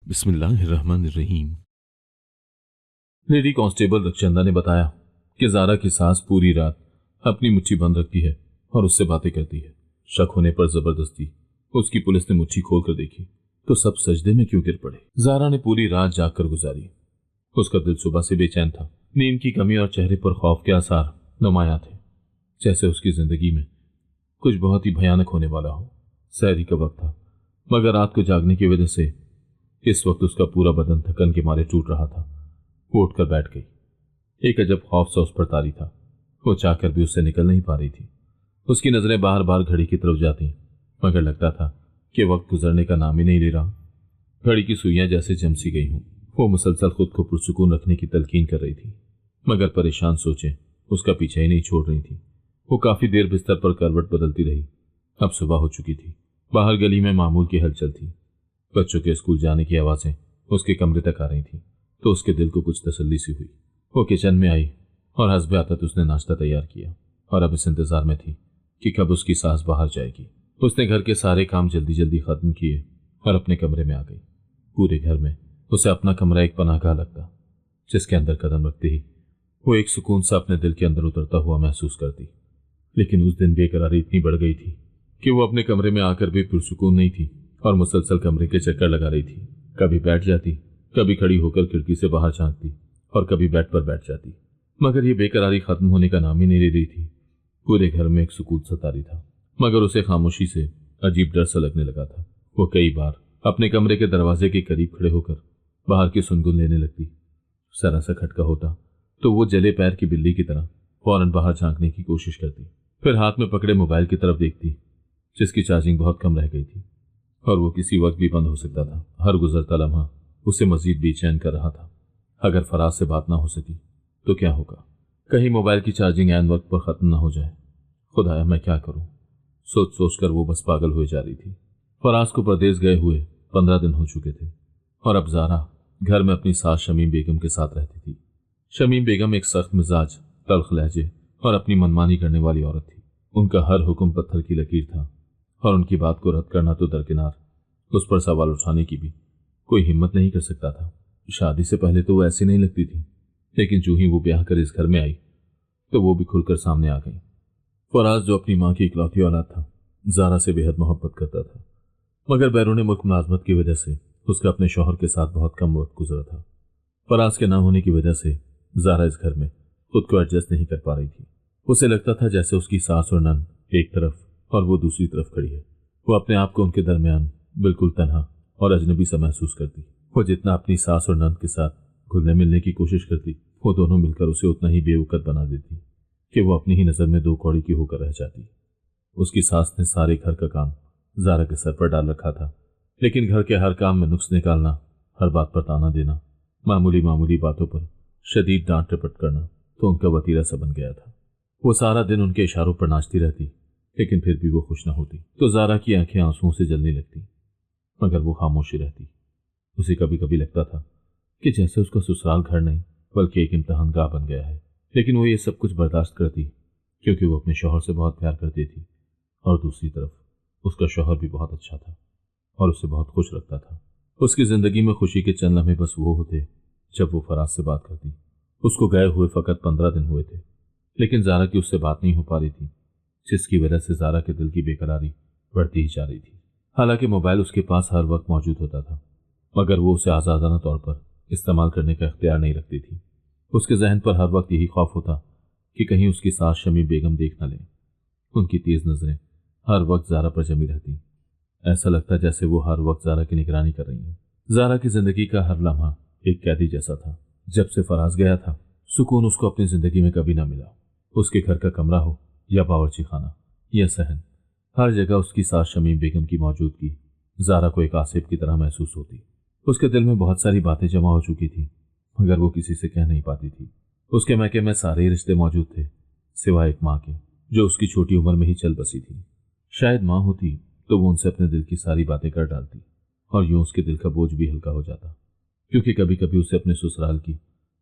बिस्मिल्लाह अर्रहमान Ar-Rahim. Lady constable रखचंदा ने बताया कि ज़ारा की सास पूरी रात अपनी मुट्ठी बंद रखती है और उससे बातें करती है। शक होने पर जबरदस्ती उसकी पुलिस ने मुट्ठी खोलकर देखी तो सब सजदे में क्यों गिर पड़े। ज़ारा ने पूरी रात जागकर गुजारी। उसका दिल सुबह से बेचैन था। नींद की कमी और चेहरे पर खौफ के आसार नुमायां थे, जैसे उसकी जिंदगी में कुछ बहुत ही भयानक होने वाला हो। सहरी का वक्त था, मगर रात को जागने की वजह से इस वक्त उसका पूरा बदन थकन के मारे टूट रहा था। वो उठकर बैठ गई। एक अजब खौफ सा उस पर तारी था। वो चाहकर भी उससे निकल नहीं पा रही थी। उसकी नजरें बार बार घड़ी की तरफ जाती, मगर लगता था कि वक्त गुजरने का नाम ही नहीं ले रहा। घड़ी की सुइयां जैसे जमसी गई हूं। वो मुसलसल खुद को पुरसुकून रखने की तलकीन कर रही थी, मगर परेशान सोचें उसका पीछा ही नहीं छोड़ रही थी। वो काफी देर बिस्तर पर करवट बदलती रही। अब सुबह हो चुकी थी। बाहर गली में मामूल की हलचल थी। बच्चों के स्कूल जाने की आवाजें उसके कमरे तक आ रही थी, तो उसके दिल को कुछ तसल्ली सी हुई। वो किचन में आई और हस्बे आदत उसने नाश्ता तैयार किया और अब इस इंतजार में थी कि कब उसकी सास बाहर जाएगी। उसने घर के सारे काम जल्दी जल्दी खत्म किए और अपने कमरे में आ गई। पूरे घर में उसे अपना कमरा एक पनाहगाह लगता, जिसके अंदर कदम रखते ही वो एक सुकून सा अपने दिल के अंदर उतरता हुआ महसूस करती। लेकिन उस दिन बेकरारी इतनी बढ़ गई थी कि वो अपने कमरे में आकर भी पुरसुकून नहीं थी और मुसलसल कमरे के चक्कर लगा रही थी। कभी बैठ जाती, कभी खड़ी होकर खिड़की से बाहर झांकती और कभी बेड पर बैठ जाती, मगर ये बेकरारी खत्म होने का नाम ही नहीं ले रही थी। पूरे घर में एक सुकून सतारी था, मगर उसे खामोशी से अजीब डर सा लगने लगा था। वो कई बार अपने कमरे के दरवाजे के करीब खड़े होकर बाहर की सुनगुन लेने लगती। जरा सा खटका होता तो वो जले पैर की बिल्ली की तरह फौरन बाहर झांकने की कोशिश करती, फिर हाथ में पकड़े मोबाइल की तरफ देखती, जिसकी चार्जिंग बहुत कम रह गई थी और वो किसी वक्त भी बंद हो सकता था। हर गुजरता लम्हा उसे मजीद बेचैन कर रहा था। अगर फराज से बात ना हो सकी तो क्या होगा? कहीं मोबाइल की चार्जिंग ऐन वक्त पर खत्म ना हो जाए। खुदाया मैं क्या करूं? सोच सोच कर वो बस पागल हुए जा रही थी। फराज को परदेश गए हुए 15 दिन हो चुके थे और अब ज़ारा घर में अपनी सास शमीम बेगम के साथ रहती थी। शमीम बेगम एक सख्त मिजाज, तल्ख लहजे और अपनी मनमानी करने वाली औरत थी। उनका हर हुक्म पत्थर की लकीर था और उनकी बात को रद्द करना तो दरकिनार, उस पर सवाल उठाने की भी कोई हिम्मत नहीं कर सकता था। शादी से पहले तो वो ऐसी नहीं लगती थी, लेकिन जो ही वो ब्याह कर इस घर में आई तो वो भी खुलकर सामने आ गई। फराज, जो अपनी माँ की इकलौती औलाद था, ज़ारा से बेहद मोहब्बत करता था, मगर बैरून मुल्क मुलाजमत की वजह से उसका अपने शौहर के साथ बहुत कम वक्त गुजरा था। फराज के ना होने की वजह से ज़ारा इस घर में खुद को एडजस्ट नहीं कर पा रही थी। उसे लगता था जैसे उसकी सास और नन एक तरफ और वो दूसरी तरफ खड़ी है। वो अपने आप को उनके दरमियान बिल्कुल तन्हा और अजनबी सा महसूस करती। वो जितना अपनी सास और नन के साथ घुलने मिलने की कोशिश करती, वो दोनों मिलकर उसे उतना ही बेवकूफ बना देती कि वो अपनी ही नज़र में दो कौड़ी की होकर रह जाती। उसकी सास ने सारे घर का काम ज़ारा के सर पर डाल रखा था, लेकिन घर के हर काम में नुक्स निकालना, हर बात पर ताना देना, मामूली मामूली बातों पर शदीद डांट टपट करना तो उनका वतीरा सा बन गया था। वो सारा दिन उनके इशारों पर नाचती रहती, लेकिन फिर भी वो खुश न होती तो ज़ारा की आंखें आंसुओं से जलने लगती, मगर वो खामोशी रहती। उसे कभी कभी लगता था कि जैसे उसका ससुराल घर नहीं बल्कि एक इम्तहानगाह बन गया है, लेकिन वो ये सब कुछ बर्दाश्त करती क्योंकि वो अपने शौहर से बहुत प्यार करती थी और दूसरी तरफ उसका शौहर भी बहुत अच्छा था और उसे बहुत खुश रखता था। उसकी जिंदगी में खुशी के चंद लम्हे बस वो होते जब वो फराज से बात करती। उसको गए हुए फकत 15 दिन हुए थे, लेकिन ज़ारा की उससे बात नहीं हो पा रही थी, जिसकी वजह से ज़ारा के दिल की बेकरारी बढ़ती ही जा रही थी। हालांकि मोबाइल उसके पास हर वक्त मौजूद होता था, मगर वो उसे आज़ादाना तौर पर इस्तेमाल करने का इख्तियार नहीं रखती थी। उसके जहन पर हर वक्त यही खौफ होता कि कहीं उसकी सास शमीम बेगम देख न ले। उनकी तेज नजरें हर वक्त ज़ारा पर जमी रहती। ऐसा लगता जैसे वो हर वक्त ज़ारा की निगरानी कर रही हैं। ज़ारा की जिंदगी का हर लम्हा एक कैदी जैसा था। जब से फराज गया था, सुकून उसको अपनी जिंदगी में कभी ना मिला। उसके घर का कमरा हो या बावर्ची खाना या सहन, हर जगह उसकी सास शमीम बेगम की मौजूदगी ज़ारा को एक आसिफ की तरह महसूस होती। उसके दिल में बहुत सारी बातें जमा हो चुकी थी, मगर वो किसी से कह नहीं पाती थी। उसके मैके में सारे ही रिश्ते मौजूद थे, सिवाय एक माँ के, जो उसकी छोटी उम्र में ही चल बसी थी। शायद माँ होती तो वो उनसे अपने दिल की सारी बातें कर डालती और यूं उसके दिल का बोझ भी हल्का हो जाता, क्योंकि कभी कभी उसे अपने ससुराल की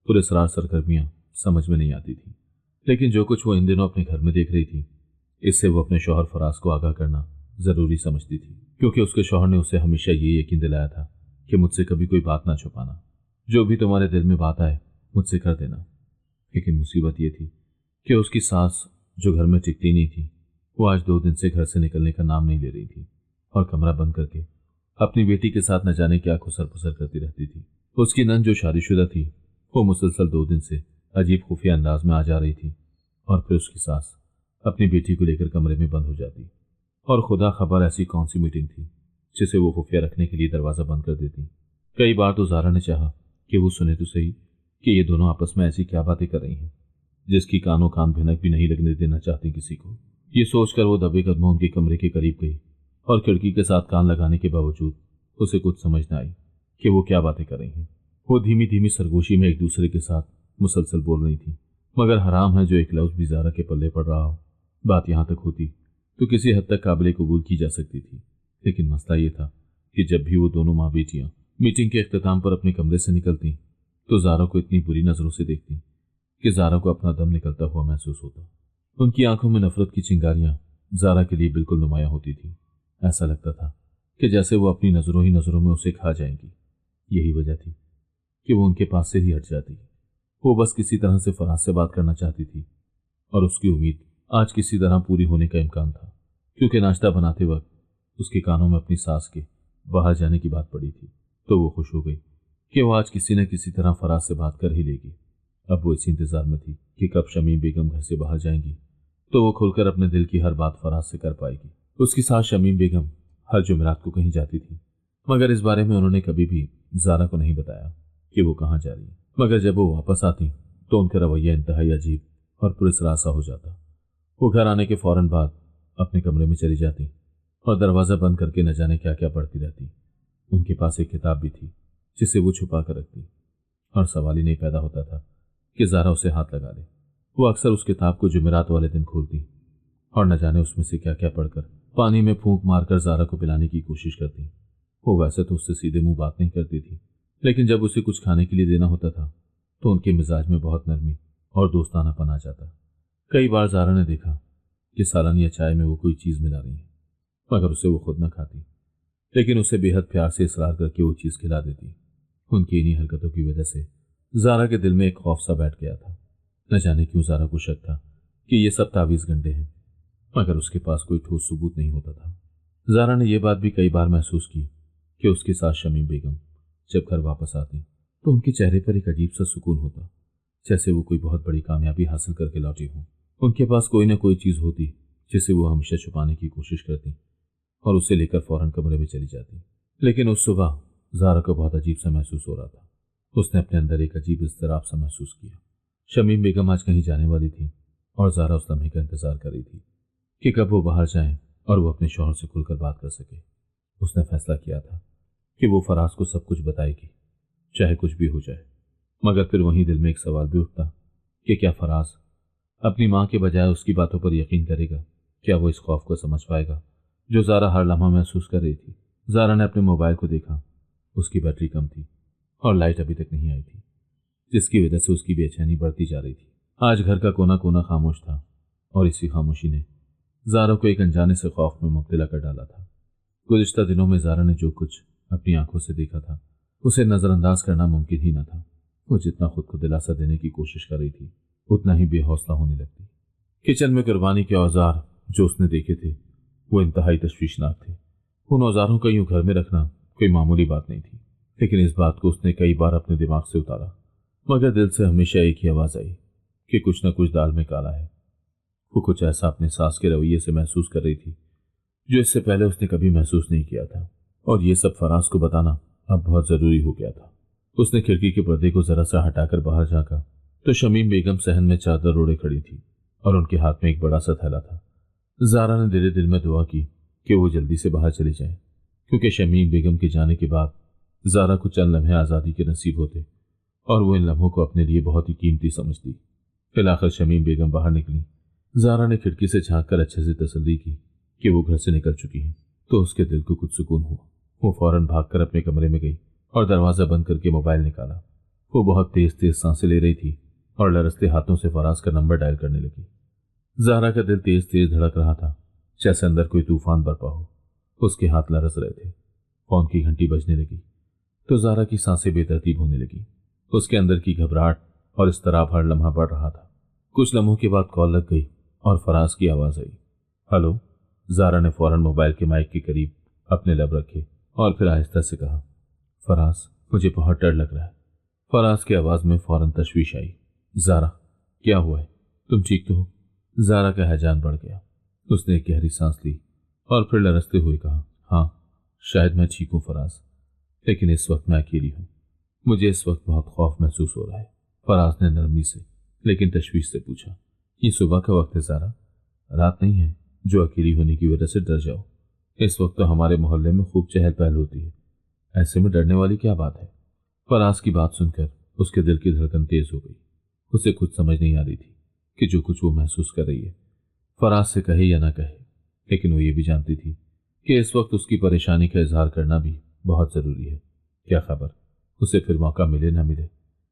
पुरस्रार सरगर्मियां समझ में नहीं आती थी। लेकिन जो कुछ वो इन दिनों अपने घर में देख रही थी, इससे वो अपने शौहर फराज को आगाह करना जरूरी समझती थी, क्योंकि उसके शौहर ने उसे हमेशा ये यकीन दिलाया था کہ مجھ سے کبھی کوئی بات نہ چھپانا، جو بھی تمہارے دل میں بات آئے مجھ سے کر دینا۔ لیکن مصیبت یہ تھی کہ اس کی سانس جو گھر میں ٹکتی نہیں تھی، وہ آج 2 دن سے گھر سے نکلنے کا نام نہیں لے رہی تھی، اور کمرہ بند کر کے اپنی بیٹی کے ساتھ نہ جانے کیا خسر پسر کرتی رہتی تھی۔ اس کی نند جو شادی شدہ تھی وہ مسلسل 2 دن سے عجیب خفیہ انداز میں آ جا رہی تھی، اور پھر اس کی ساس اپنی بیٹی کو لے کر کمرے میں بند ہو جاتی، اور خدا خبر ایسی کون سی میٹنگ تھی جسے وہ خفیہ رکھنے کے لیے دروازہ بند کر دیتی۔ کئی بار تو زارا نے چاہا کہ وہ سنے تو صحیح کہ یہ دونوں آپس میں ایسی کیا باتیں کر رہی ہیں جس کی کانوں کان بھنک بھی نہیں لگنے دینا چاہتی کسی کو۔ یہ سوچ کر وہ دبے قدموں ان کے کمرے کے قریب گئی، اور کھڑکی کے ساتھ کان لگانے کے باوجود اسے کچھ سمجھ نہ آئی کہ وہ کیا باتیں کر رہی ہیں۔ وہ دھیمی دھیمی سرگوشی میں ایک دوسرے کے ساتھ مسلسل بول رہی تھی، مگر حرام ہے جو ایک لفظ بھی زارا کے پلے پڑ رہا ہو۔ بات یہاں تک ہوتی تو کسی حد تک قابل قبول کی جا سکتی تھی، لیکن مسئلہ یہ تھا کہ جب بھی وہ دونوں ماں بیٹیاں میٹنگ کے اختتام پر اپنے کمرے سے نکلتی تو زارا کو اتنی بری نظروں سے دیکھتی کہ زارا کو اپنا دم نکلتا ہوا محسوس ہوتا۔ ان کی آنکھوں میں نفرت کی چنگاریاں زارا کے لیے بالکل نمایاں ہوتی تھی۔ ایسا لگتا تھا کہ جیسے وہ اپنی نظروں ہی نظروں میں اسے کھا جائیں گی۔ یہی وجہ تھی کہ وہ ان کے پاس سے ہی ہٹ جاتی۔ وہ بس کسی طرح سے فراز سے بات کرنا چاہتی تھی، اور اس کی امید آج کسی طرح پوری ہونے کا امکان تھا، کیونکہ ناشتہ بناتے وقت اس کے کانوں میں اپنی ساس کے باہر جانے کی بات پڑی تھی، تو وہ خوش ہو گئی کہ وہ آج کسی نہ کسی طرح فراز سے بات کر ہی لے گی۔ اب وہ اسی انتظار میں تھی کہ کب شمیم بیگم گھر سے باہر جائیں گی تو وہ کھل کر اپنے دل کی ہر بات فراز سے کر پائے گی۔ اس کی ساس شمیم بیگم ہر جمعرات کو کہیں جاتی تھی، مگر اس بارے میں انہوں نے کبھی بھی زارا کو نہیں بتایا کہ وہ کہاں جا رہی ہے۔ مگر جب وہ واپس آتی تو ان کا رویہ انتہائی عجیب اور پراسرار سا ہو جاتا۔ وہ گھر آنے کے فوراً بعد اپنے کمرے میں چلی جاتی اور دروازہ بند کر کے نہ جانے کیا کیا پڑھتی رہتی۔ ان کے پاس ایک کتاب بھی تھی جسے وہ چھپا کر رکھتی، اور سوال ہی نہیں پیدا ہوتا تھا کہ زارا اسے ہاتھ لگا لے۔ وہ اکثر اس کتاب کو جمعرات والے دن کھولتی اور نہ جانے اس میں سے کیا کیا پڑھ کر پانی میں پھونک مار کر زارا کو پلانے کی کوشش کرتی۔ وہ ویسے تو اس سے سیدھے منہ بات نہیں کرتی تھی، لیکن جب اسے کچھ کھانے کے لیے دینا ہوتا تھا تو ان کے مزاج میں بہت نرمی اور دوستانہ پن آ جاتا۔ کئی بار زارا نے دیکھا کہ سالن یا چائے میں وہ کوئی چیز ملا رہی ہے، مگر اسے وہ خود نہ کھاتی، لیکن اسے بے حد پیار سے اصرار کر کے وہ چیز کھلا دیتی۔ ان کی انہی حرکتوں کی وجہ سے زارا کے دل میں ایک خوف سا بیٹھ گیا تھا۔ نہ جانے کیوں زارا کو شک تھا کہ یہ سب تعویذ گنڈے ہیں، مگر اس کے پاس کوئی ٹھوس ثبوت نہیں ہوتا تھا۔ زارا نے یہ بات بھی کئی بار محسوس کی کہ اس کے ساتھ شمیم بیگم جب گھر واپس آتی تو ان کے چہرے پر ایک عجیب سا سکون ہوتا، جیسے وہ کوئی بہت بڑی کامیابی حاصل کر کے لوٹی ہوں۔ ان کے پاس کوئی نہ کوئی چیز ہوتی جسے وہ ہمیشہ چھپانے کی کوشش کرتی، اور اسے لے کر فوراً کمرے میں چلی جاتی۔ لیکن اس صبح زارا کو بہت عجیب سا محسوس ہو رہا تھا۔ اس نے اپنے اندر ایک عجیب اضطراب سا محسوس کیا۔ شمیم بیگم آج کہیں جانے والی تھی، اور زارا اس لمحے کا انتظار کر رہی تھی کہ کب وہ باہر جائیں اور وہ اپنے شوہر سے کھل کر بات کر سکے۔ اس نے فیصلہ کیا تھا کہ وہ فراز کو سب کچھ بتائے گی، چاہے کچھ بھی ہو جائے۔ مگر پھر وہیں دل میں ایک سوال بھی اٹھتا کہ کیا فراز اپنی ماں کے بجائے اس کی باتوں پر یقین کرے گا؟ کیا وہ اس خوف کو سمجھ پائے گا جو زارا ہر لمحہ محسوس کر رہی تھی؟ زارا نے اپنے موبائل کو دیکھا، اس کی بیٹری کم تھی اور لائٹ ابھی تک نہیں آئی تھی، جس کی وجہ سے اس کی بے چینی بڑھتی جا رہی تھی۔ آج گھر کا کونا کونا خاموش تھا، اور اسی خاموشی نے زارا کو ایک انجانے سے خوف میں مبتلا کر ڈالا تھا۔ گزشتہ دنوں میں زارا نے جو کچھ اپنی آنکھوں سے دیکھا تھا اسے نظر انداز کرنا ممکن ہی نہ تھا۔ وہ جتنا خود کو دلاسا دینے کی کوشش کر رہی تھی اتنا ہی بے حوصلہ ہونے لگتی۔ کچن میں قربانی کے اوزار جو اس نے دیکھے تھے وہ انتہائی تشویشناک تھے۔ ان اوزاروں کا یوں گھر میں رکھنا کوئی معمولی بات نہیں تھی، لیکن اس بات کو اس نے کئی بار اپنے دماغ سے اتارا، مگر دل سے ہمیشہ ایک ہی آواز آئی کہ کچھ نہ کچھ دال میں کالا ہے۔ وہ کچھ ایسا اپنے ساس کے رویے سے محسوس کر رہی تھی جو اس سے پہلے اس نے کبھی محسوس نہیں کیا تھا، اور یہ سب فراز کو بتانا اب بہت ضروری ہو گیا تھا۔ اس نے کھڑکی کے پردے کو ذرا سا ہٹا کر باہر جھانکا تو شمیم بیگم صحن میں چادر اوڑھے کھڑی تھی، اور ان کے ہاتھ میں ایک بڑا سا تھیلا تھا۔ زارا نے دل دل میں دعا کی کہ وہ جلدی سے باہر چلی جائیں، کیونکہ شمیم بیگم کے جانے کے بعد زارا کو چند لمحے آزادی کے نصیب ہوتے، اور وہ ان لمحوں کو اپنے لیے بہت ہی قیمتی سمجھتی۔ فی الآخر شمیم بیگم باہر نکلی۔ زارا نے کھڑکی سے جھانک کر اچھے سے تسلی کی کہ وہ گھر سے نکل چکی ہیں، تو اس کے دل کو کچھ سکون ہوا۔ وہ فوراً بھاگ کر اپنے کمرے میں گئی اور دروازہ بند کر کے موبائل نکالا۔ وہ بہت تیز تیز سانسیں لے رہی تھی اور لرزتے ہاتھوں سے فراز کا نمبر ڈائل کرنے لگی۔ زارا کا دل تیز تیز دھڑک رہا تھا، جیسے اندر کوئی طوفان برپا ہو۔ اس کے ہاتھ لرز رہے تھے۔ فون کی گھنٹی بجنے لگی تو زارا کی سانسیں بے ترتیب ہونے لگی۔ اس کے اندر کی گھبراہٹ اور اضطراب ہر لمحہ بڑھ رہا تھا۔ کچھ لمحوں کے بعد کال لگ گئی اور فراز کی آواز آئی۔ ہلو؟ زارا نے فوراً موبائل کے مائک کے قریب اپنے لب رکھے اور پھر آہستہ سے کہا، فراز، مجھے بہت ڈر لگ رہا ہے۔ فراز کی آواز میں فوراً تشویش آئی۔ زارا، کیا ہوا ہے؟ تم ٹھیک تو ہو؟ زارا کا ہیجان بڑھ گیا۔ اس نے ایک گہری سانس لی اور پھر لرزتے ہوئے کہا، ہاں شاید میں ٹھیک ہوں فراز، لیکن اس وقت میں اکیلی ہوں۔ مجھے اس وقت بہت خوف محسوس ہو رہا ہے۔ فراز نے نرمی سے لیکن تشویش سے پوچھا، یہ صبح کا وقت ہے زارا، رات نہیں ہے جو اکیلی ہونے کی وجہ سے ڈر جاؤ۔ اس وقت تو ہمارے محلے میں خوب چہل پہل ہوتی ہے، ایسے میں ڈرنے والی کیا بات ہے؟ فراز کی بات سن کر اس کے دل کی دھڑکن تیز ہو گئی۔ اسے کچھ سمجھ نہیں آ رہی تھی کہ جو کچھ وہ محسوس کر رہی ہے فراز سے کہے یا نہ کہے، لیکن وہ یہ بھی جانتی تھی کہ اس وقت اس کی پریشانی کا اظہار کرنا بھی بہت ضروری ہے۔ کیا خبر اسے پھر موقع ملے نہ ملے،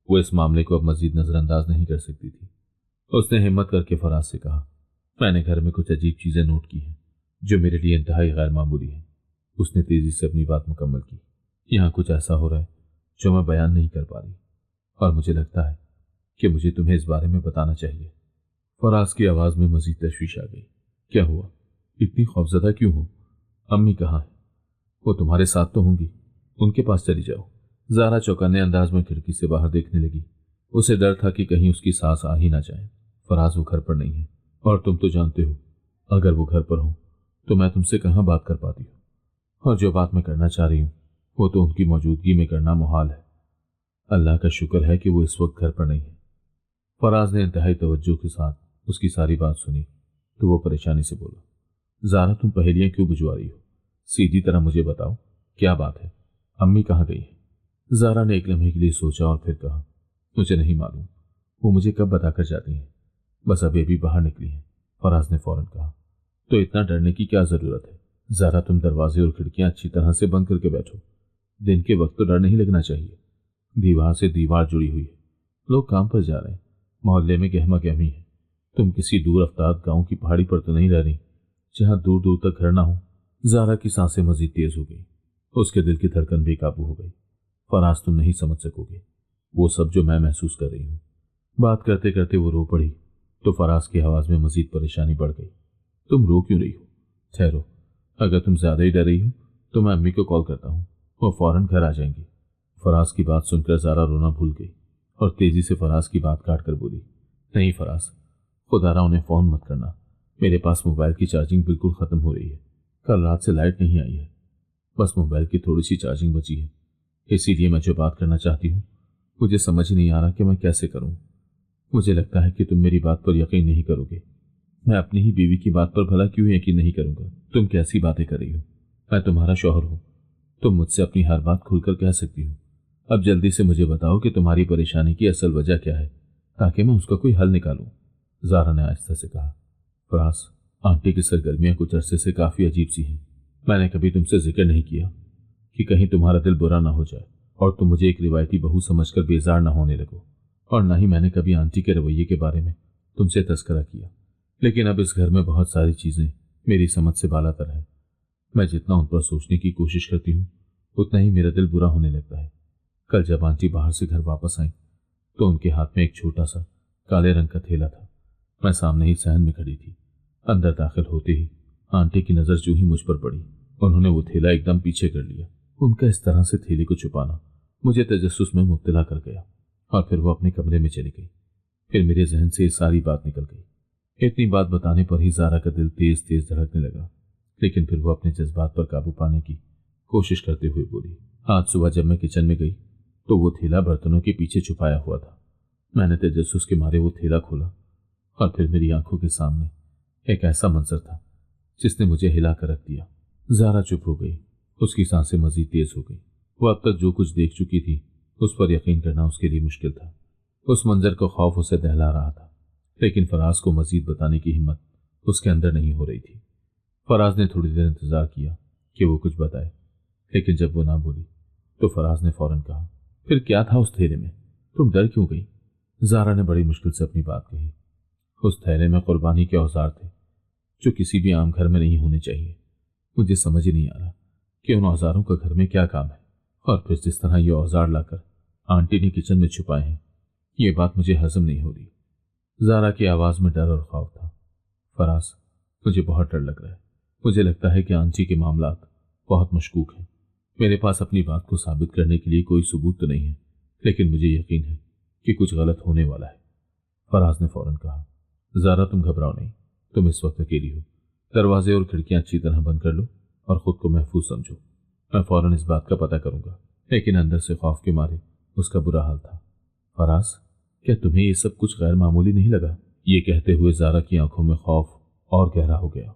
وہ اس معاملے کو اب مزید نظر انداز نہیں کر سکتی تھی۔ اس نے ہمت کر کے فراز سے کہا، میں نے گھر میں کچھ عجیب چیزیں نوٹ کی ہیں جو میرے لیے انتہائی غیر معمولی ہیں۔ اس نے تیزی سے اپنی بات مکمل کی، یہاں کچھ ایسا ہو رہا ہے جو میں بیان نہیں کر پا رہی، اور مجھے لگتا ہے کہ مجھے تمہیں اس بارے میں بتانا چاہیے۔ فراز کی آواز میں مزید تشویش آ گئی۔ کیا ہوا؟ اتنی خوفزدہ کیوں ہو؟ امی کہاں ہے؟ وہ تمہارے ساتھ تو ہوں گی، ان کے پاس چلی جاؤ۔ زارا چوکانے انداز میں کھڑکی سے باہر دیکھنے لگی۔ اسے ڈر تھا کہ کہیں اس کی سانس آ ہی نہ جائے۔ فراز، وہ گھر پر نہیں ہے، اور تم تو جانتے ہو اگر وہ گھر پر ہوں تو میں تم سے کہاں بات کر پاتی ہوں، اور جو بات میں کرنا چاہ رہی ہوں وہ تو ان کی موجودگی میں کرنا محال ہے۔ اللہ کا شکر ہے کہ وہ اس وقت گھر پر نہیں ہے۔ فراز نے انتہائی توجہ کے ساتھ اس کی ساری بات سنی تو وہ پریشانی سے بولا، زارا تم پہیلیاں کیوں بجوا رہی ہو؟ سیدھی طرح مجھے بتاؤ کیا بات ہے؟ امی کہاں گئی ہے؟ زارا نے ایک لمحے کے لیے سوچا اور پھر کہا، مجھے نہیں معلوم، وہ مجھے کب بتا کر جاتی ہیں، بس ابھی ابھی باہر نکلی ہیں۔ فراز نے فوراً کہا، تو اتنا ڈرنے کی کیا ضرورت ہے؟ زارا تم دروازے اور کھڑکیاں اچھی طرح سے بند کر کے بیٹھو، دن کے وقت تو ڈر نہیں لگنا چاہیے۔ دیوار سے دیوار جڑی ہوئی ہے، لوگ کام پر جا رہے ہیں، محلے میں گہما گہمی ہے، تم کسی دور افتاد گاؤں کی پہاڑی پر تو نہیں رہ رہی جہاں دور دور تک گھر نہ ہو۔ زارا کی سانسیں مزید تیز ہو گئی، اس کے دل کی دھڑکن بے قابو ہو گئی۔ فراز، تم نہیں سمجھ سکو گے وہ سب جو میں محسوس کر رہی ہوں۔ بات کرتے کرتے وہ رو پڑی تو فراز کی آواز میں مزید پریشانی بڑھ گئی۔ تم رو کیوں رہی ہو؟ ٹھہرو، اگر تم زیادہ ہی ڈر رہی ہو تو میں امی کو کال کرتا ہوں، وہ فوراً گھر آ جائیں گی۔ فراز کی بات سن کر زارا رونا بھول گئی اور تیزی سے فراز کی بات کاٹ کر بولی، نہیں فراز، خدا را انہیں فون مت کرنا، میرے پاس موبائل کی چارجنگ بالکل ختم ہو رہی ہے، کل رات سے لائٹ نہیں آئی ہے، بس موبائل کی تھوڑی سی چارجنگ بچی ہے، اسی لیے میں جو بات کرنا چاہتی ہوں مجھے سمجھ نہیں آ رہا کہ میں کیسے کروں۔ مجھے لگتا ہے کہ تم میری بات پر یقین نہیں کرو گے، میں اپنی ہی بیوی کی بات پر بھلا کیوں یقین نہیں کروں گا؟ تم کیسی باتیں کر رہی ہو؟ میں تمہارا شوہر ہوں، تم مجھ سے اپنی ہر بات کھل کر کہہ سکتی ہو۔ اب جلدی سے مجھے بتاؤ کہ تمہاری پریشانی کی اصل وجہ کیا ہے تاکہ میں اس کا کوئی حل نکالوں۔ زارا نے آہستہ سے کہا، فراز، آنٹی کی سرگرمیاں کچھ عرصے سے کافی عجیب سی ہیں، میں نے کبھی تم سے ذکر نہیں کیا کہ کہیں تمہارا دل برا نہ ہو جائے اور تم مجھے ایک روایتی بہو سمجھ کر بیزار نہ ہونے لگو، اور نہ ہی میں نے کبھی آنٹی کے رویے کے بارے میں تم سے تذکرہ کیا، لیکن اب اس گھر میں بہت ساری چیزیں میری سمجھ سے بالا تر ہیں، میں جتنا ان پر سوچنے کی کوشش کرتی ہوں اتنا ہی میرا دل برا ہونے لگتا ہے۔ کل جب آنٹی باہر سے گھر واپس آئیں تو ان کے ہاتھ میں ایک چھوٹا سا کالے رنگ کا تھیلا تھا، میں سامنے ہی صحن میں کھڑی تھی، اندر داخل ہوتے ہی آنٹی کی نظر جو ہی مجھ پر پڑی انہوں نے وہ تھیلا ایک دم پیچھے کر لیا۔ ان کا اس طرح سے تھیلے کو چھپانا مجھے تجسس میں مبتلا کر گیا اور پھر وہ اپنے کمرے میں چلی گئی۔ پھر میرے ذہن سے یہ ساری بات نکل گئی۔ اتنی بات بتانے پر ہی زارا کا دل تیز تیز دھڑکنے لگا، لیکن پھر وہ اپنے جذبات پر قابو پانے کی کوشش کرتے ہوئے بولی، آج صبح جب میں کچن میں گئی تو وہ تھیلا برتنوں کے پیچھے چھپایا ہوا تھا، میں نے تجسس کے مارے وہ تھیلا کھولا اور پھر میری آنکھوں کے سامنے ایک ایسا منظر تھا جس نے مجھے ہلا کر رکھ دیا۔ زارا چپ ہو گئی، اس کی سانسیں مزید تیز ہو گئی۔ وہ اب تک جو کچھ دیکھ چکی تھی اس پر یقین کرنا اس کے لیے مشکل تھا۔ اس منظر کو خوف اسے دہلا رہا تھا، لیکن فراز کو مزید بتانے کی ہمت اس کے اندر نہیں ہو رہی تھی۔ فراز نے تھوڑی دیر انتظار کیا کہ وہ کچھ بتائے، لیکن جب وہ نہ بولی تو فراز نے فوراً کہا، پھر کیا تھا اس تھیلے میں؟ تم ڈر کیوں گئی؟ زارا نے بڑی مشکل سے اپنی بات کہی، اس تھیلے میں قربانی کے اوزار تھے جو کسی بھی عام گھر میں نہیں ہونے چاہیے۔ مجھے سمجھ ہی نہیں آ رہا کہ ان اوزاروں کا گھر میں کیا کام ہے، और फिर जिस तरह ये औजार लाकर आंटी ने किचन में छुपाए हैं, ये बात मुझे हजम नहीं हो रही। ज़ारा की आवाज़ में डर और खौफ था। फराज, मुझे बहुत डर लग रहा है। मुझे लगता है कि आंटी के मामलात बहुत मशकूक हैं। मेरे पास अपनी बात को साबित करने के लिए कोई सबूत तो नहीं है, लेकिन मुझे यकीन है कि कुछ गलत होने वाला है। फराज ने फौरन कहा, ज़ारा तुम घबराओ नहीं, तुम इस वक्त अकेली हो। दरवाजे और खिड़कियां अच्छी तरह बंद कर लो और खुद को महफूज समझो। मैं फौरन इस बात का पता करूंगा। लेकिन अंदर से खौफ के मारे उसका बुरा हाल था। फराज, क्या तुम्हें ये सब कुछ गैर मामूली नहीं लगा? ये कहते हुए ज़ारा की आंखों में खौफ और गहरा हो गया।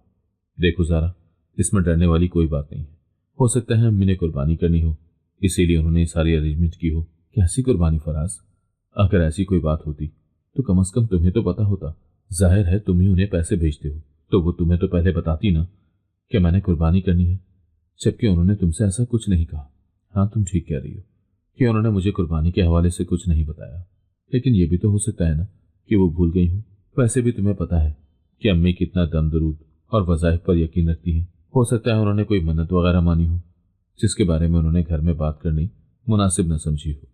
देखो ज़ारा, इसमें डरने वाली कोई बात नहीं है। हो सकता है अम्मी ने कुर्बानी करनी हो, इसीलिए उन्होंने सारी अरेंजमेंट की हो। कैसी कुर्बानी फराज? अगर ऐसी कोई बात होती तो कम से कम तुम्हें तो पता होता। जाहिर है तुम ही उन्हें पैसे भेजते हो, तो वो तुम्हें तो पहले बताती ना कि मैंने कुर्बानी करनी है, जबकि उन्होंने तुमसे ऐसा कुछ नहीं कहा। हाँ, तुम ठीक कह रही हो कि उन्होंने मुझे कुर्बानी के हवाले से कुछ नहीं बताया, लेकिन ये भी तो हो सकता है ना कि वो भूल गई हूँ। वैसे भी तुम्हें पता है कि अम्मी कितना दम दरूद और वज़ाइफ पर यकीन रखती हैं। हो सकता है उन्होंने कोई मन्नत वगैरह मानी हो, जिसके बारे में उन्होंने घर में बात करनी मुनासिब न समझी हो।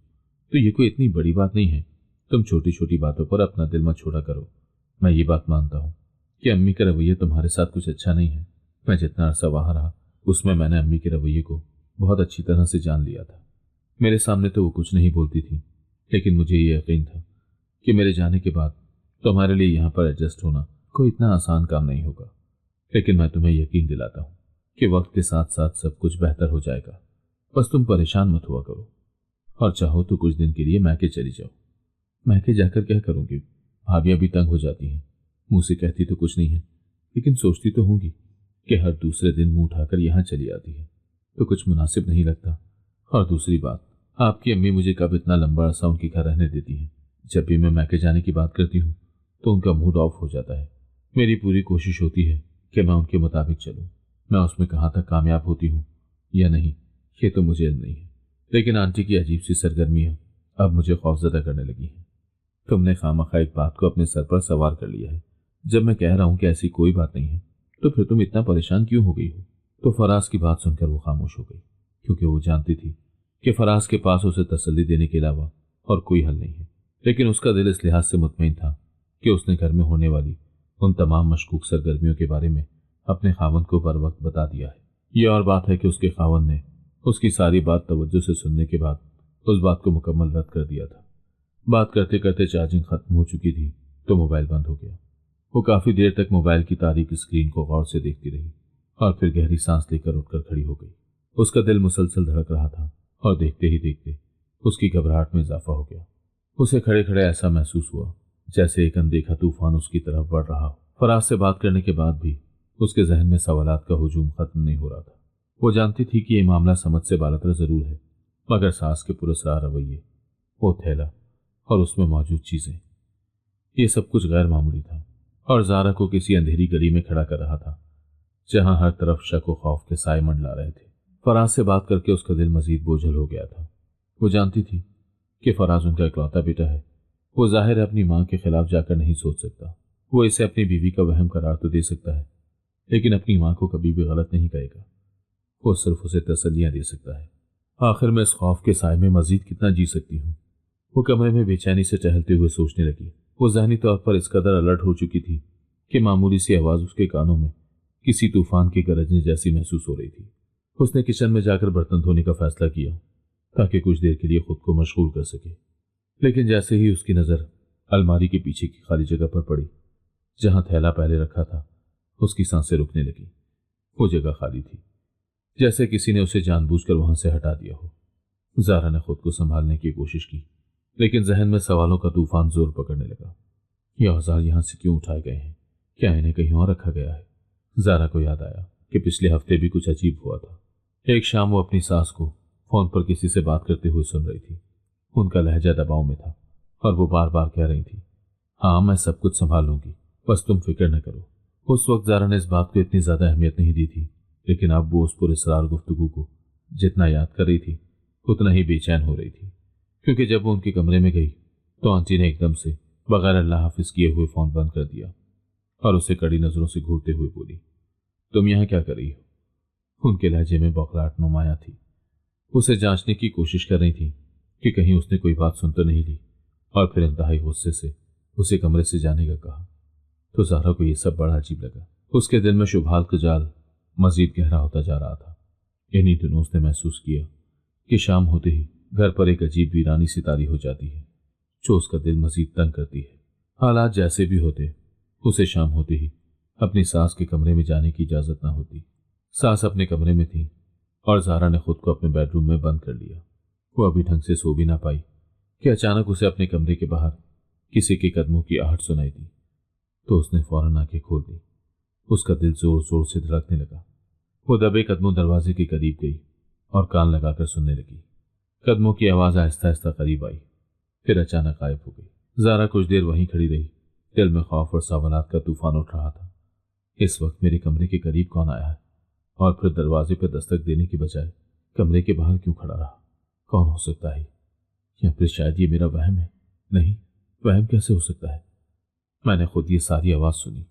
तो ये कोई इतनी बड़ी बात नहीं है। तुम छोटी छोटी बातों पर अपना दिल मत छोड़ा करो। मैं ये बात मानता हूँ कि अम्मी का रवैया तुम्हारे साथ कुछ अच्छा नहीं है। मैं जितना अरसा वहाँ रहा, उसमें मैंने अम्मी के रवैये को बहुत अच्छी तरह से जान लिया था। मेरे सामने तो वो कुछ नहीं बोलती थी, लेकिन मुझे ये यकीन था कि मेरे जाने के बाद तुम्हारे लिए यहाँ पर एडजस्ट होना कोई इतना आसान काम नहीं होगा। लेकिन मैं तुम्हें यकीन दिलाता हूँ कि वक्त के साथ साथ सब कुछ बेहतर हो जाएगा। बस तुम परेशान मत हुआ करो, और चाहो तो कुछ दिन के लिए मैके चली जाओ। मैके जाकर क्या करूँगी? भाभी अभी तंग हो जाती हैं। मुँह से कहती तो कुछ नहीं है, लेकिन सोचती तो होंगी कि हर दूसरे दिन मुंह उठाकर यहाँ चली आती है, तो कुछ मुनासिब नहीं लगता। और दूसरी बात, आपकी अम्मी मुझे कब इतना लंबा अरसा उनके घर रहने देती हैं? जब भी मैं मैके जाने की बात करती हूँ तो उनका मूड ऑफ हो जाता है। मेरी पूरी कोशिश होती है कि मैं उनके मुताबिक चलूँ। मैं उसमें कहाँ तक कामयाब होती हूँ या नहीं, ये तो मुझे इल्म नहीं है, लेकिन आंटी की अजीब सी सरगर्मियाँ अब मुझे खौफजदा करने लगी हैं। तुमने खामखा एक बात को अपने सर पर सवार कर लिया है। जब मैं कह रहा हूँ कि ऐसी कोई बात नहीं है, तो फिर तुम इतना परेशान क्यों हो गई हो? तो फराज की बात सुनकर वो खामोश हो गई, क्योंकि वो जानती थी कि फराज के पास उसे तसल्ली देने के अलावा और कोई हल नहीं है। लेकिन उसका दिल इस लिहाज से मुतमईन था कि उसने घर में होने वाली उन तमाम मशकूक सरगर्मियों के बारे में अपने खावंद को बर वक्त बता दिया है। यह और बात है कि उसके खावंद ने उसकी सारी बात तवज्जो से सुनने के बाद उस बात को मुकम्मल रद्द कर दिया था। बात करते करते चार्जिंग खत्म हो चुकी थी तो मोबाइल बंद हो गया। वो काफी देर तक मोबाइल की तारीक स्क्रीन को गौर से देखती रही और फिर गहरी सांस लेकर उठकर खड़ी हो गई। उसका दिल मुसलसल धड़क रहा था और देखते ही देखते उसकी घबराहट में इजाफा हो गया। उसे खड़े खड़े ऐसा महसूस हुआ जैसे एक अनदेखा तूफान उसकी तरफ बढ़ रहा हो। फराज से बात करने के बाद भी उसके जहन में सवालात का हुजूम खत्म नहीं हो रहा था। वो जानती थी कि ये मामला समझ से बालतर जरूर है, मगर सास के पुरस्कार रवैये, वो थैला और उसमें मौजूद चीजें, ये सब कुछ गैर मामूली था और ज़ारा को किसी अंधेरी गली में खड़ा कर रहा था जहां हर तरफ शक व खौफ के साए मंडला रहे थे। फराज से बात करके उसका दिल मजीद बोझल हो गया था। वो जानती थी कि फराज उनका इकलौता बेटा है। वो जाहिर है अपनी माँ के खिलाफ जाकर नहीं सोच सकता। वो इसे अपनी बीवी का वहम करार तो दे सकता है, लेकिन अपनी माँ को कभी भी गलत नहीं कहेगा। वो सिर्फ उसे तसल्लियां दे सकता है। आखिर मैं इस खौफ के साए में मजीद कितना जी सकती हूँ? वो कमरे में बेचैनी से टहलते हुए सोचने लगी। वो ज़हनी तौर पर इस कदर अलर्ट हो चुकी थी कि मामूली सी आवाज़ उसके कानों में किसी तूफान के गरजने जैसी महसूस हो रही थी। उसने किचन में जाकर बर्तन धोने का फैसला किया ताकि कुछ देर के लिए खुद को मशगूल कर सके। लेकिन जैसे ही उसकी नज़र अलमारी के पीछे की खाली जगह पर पड़ी जहां थैला पहले रखा था, उसकी सांसें रुकने लगी। वो जगह खाली थी, जैसे किसी ने उसे जानबूझकर वहां से हटा दिया हो। ज़ारा ने खुद को संभालने की कोशिश की, लेकिन जहन में सवालों का तूफान जोर पकड़ने लगा। ये औजार यहाँ से क्यों उठाए गए हैं? क्या इन्हें कहीं और रखा गया है? ज़ारा को याद आया कि पिछले हफ्ते भी कुछ अजीब हुआ था। एक शाम वो अपनी सास को फोन पर किसी से बात करते हुए सुन रही थी। उनका लहजा दबाव में था और वो बार बार कह रही थी, हाँ मैं सब कुछ संभाल लूंगी, बस तुम फिक्र न करो। उस वक्त ज़ारा ने इस बात को इतनी ज्यादा अहमियत नहीं दी थी, लेकिन अब वो उस पुरस्कार गुफ्तगू को जितना याद कर रही थी उतना ही बेचैन हो रही थी, क्योंकि जब वो उनके कमरे में गई तो आंटी ने एकदम से बगैर अल्लाह हाफिज किए हुए फोन बंद कर दिया और उसे कड़ी नजरों से घूरते हुए बोली, तुम यहाँ क्या कर रही हो? उनके लहजे में बौखलाहट नुमाया थी। उसे जांचने की कोशिश कर रही थी कि कहीं उसने कोई बात सुन तो नहीं ली, और फिर इंतहाई गुस्से से उसे कमरे से जाने का कहा। तो ज़ारा को यह सब बड़ा अजीब लगा। उसके दिल में शुभाल का जाल मजीद गहरा होता जा रहा था। इन्हीं दिनों उसने महसूस किया कि शाम होते ही घर पर एक अजीब वीरानी सी तारी हो जाती है, जो उसका दिल मजीद तंग करती है। हालात जैसे भी होते, उसे शाम होते ही अपनी सास के कमरे में जाने की इजाजत ना होती। सास अपने कमरे में थी और ज़ारा ने खुद को अपने बेडरूम में बंद कर लिया। वो अभी ढंग से सो भी ना पाई कि अचानक उसे अपने कमरे के बाहर किसी के कदमों की आहट सुनाई दी। तो उसने फौरन आंखें खोल ली। उसका दिल जोर जोर से धड़कने लगा। वो दबे कदमों दरवाजे के करीब गई और कान लगाकर सुनने लगी। कदमों की आवाज़ आहिस्ता आहिस्ता करीब आई, फिर अचानक गायब हो गई। ज़ारा कुछ देर वहीं खड़ी रही। दिल में खौफ और सवालात का तूफान उठ रहा था। इस वक्त मेरे कमरे के करीब कौन आया है, और फिर दरवाजे पर दस्तक देने की बजाय कमरे के बाहर क्यों खड़ा रहा? कौन हो सकता है? या फिर शायद ये मेरा वहम है? नहीं, वहम कैसे हो सकता है? मैंने खुद ये सारी आवाज़ सुनी।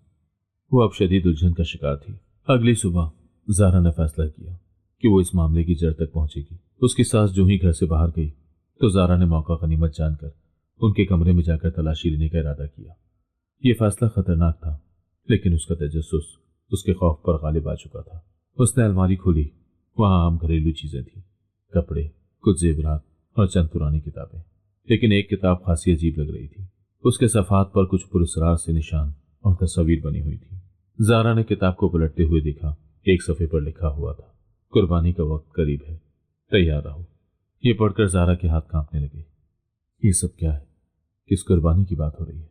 वो अब शदीद उलझन का शिकार थी। अगली सुबह ज़ारा ने फैसला किया कि वो इस मामले की जड़ तक पहुंचेगी। उसकी सास जो ही घर से बाहर गई तो ज़ारा ने मौका गनीमत जानकर उनके कमरे में जाकर तलाशी लेने का इरादा किया। ये फैसला खतरनाक था, लेकिन उसका तजस्सुस उसके खौफ पर गालिब आ चुका था। उसने अलमारी खोली। वहां आम घरेलू चीजें थी, कपड़े, कुछ जेवरात और चंद पुरानी किताबें। लेकिन एक किताब खासी अजीब लग रही थी। उसके सफ़ात पर कुछ पुरस्कार से निशान और तस्वीर बनी हुई थी। ज़ारा ने किताब को पलटते हुए देखा। एक सफ़े पर लिखा हुआ था, कुर्बानी का वक्त करीब है, तैयार रहो। ये पढ़कर ज़ारा के हाथ कांपने लगे। ये सब क्या है? किस कुर्बानी की बात हो रही है?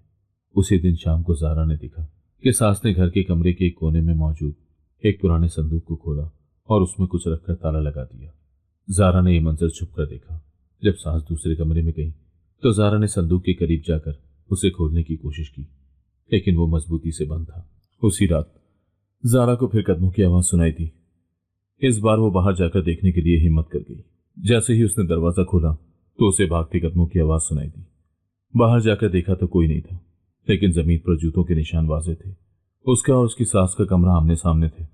उसी दिन शाम को ज़ारा ने देखा कि सास ने घर के कमरे के एक कोने में मौजूद एक पुराने संदूक को खोला और उसमें कुछ रखकर ताला लगा दिया। ज़ारा ने यह मंजर छुप कर देखा। जब सास दूसरे कमरे में गई तो ज़ारा ने संदूक के करीब जाकर उसे खोलने की कोशिश की, लेकिन वो मजबूती से बंद था। उसी रात ज़ारा को फिर कदमों की आवाज़ सुनाई दी। इस बार वो बाहर जाकर देखने के लिए हिम्मत कर गई। जैसे ही उसने दरवाज़ा खोला तो उसे भागती कदमों की आवाज़ सुनाई दी। बाहर जाकर देखा तो कोई नहीं था, लेकिन ज़मीन पर जूतों के निशान वाज़ेह थे। उसका और उसकी सास का कमरा आमने सामने थे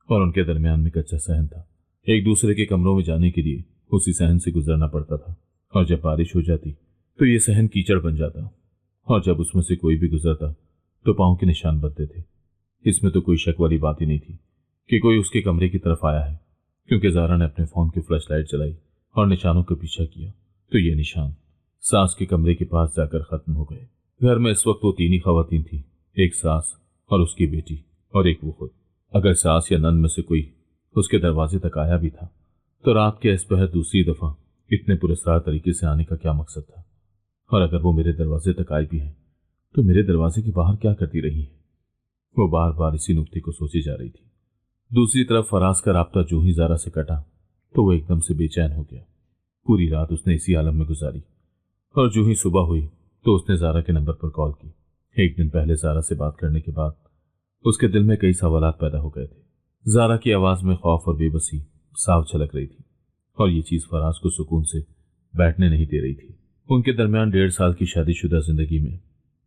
और उनके दरमियान में कच्चा सहन था। एक दूसरे के कमरों में जाने के लिए उसी सहन से गुजरना पड़ता था, और जब बारिश हो जाती तो ये सहन कीचड़ बन जाता, और जब उसमें से कोई भी गुजरता तो पाँव के निशान बनते थे। इसमें तो कोई शक वाली बात ही नहीं थी कि कोई उसके कमरे की तरफ आया है, क्योंकि ज़ारा ने अपने फ़ोन की फ्लैश लाइट जलाई और निशानों का पीछा किया तो ये निशान सास के कमरे के पास जाकर ख़त्म हो गए। घर में इस वक्त वो तीन ही ख़वातीन थी, एक सास और उसकी बेटी और एक वो खुद। अगर सास या नंद में से कोई उसके दरवाजे तक आया भी था तो रात के इस पहर दूसरी दफ़ा इतने पुरस्कार तरीके से आने का क्या मकसद था? और अगर वो मेरे दरवाजे तक आई भी है तो मेरे दरवाजे के बाहर क्या करती रही है? वो बार बार इसी नुक्ते को सोची जा रही थी। दूसरी तरफ फराज का राब्ता जो ही ज़ारा से कटा तो वो एकदम से बेचैन हो गया। पूरी रात उसने इसी आलम में गुजारी, और जो ही सुबह हुई तो उसने ज़ारा के नंबर पर कॉल की। एक दिन पहले ज़ारा से बात करने के बाद उसके दिल में कई सवालात पैदा हो गए थे। ज़ारा की आवाज़ में खौफ और बेबसी साफ झलक रही थी, और ये चीज़ फराज को सुकून से बैठने नहीं दे रही थी। उनके दरमियान 1.5 साल की शादीशुदा जिंदगी में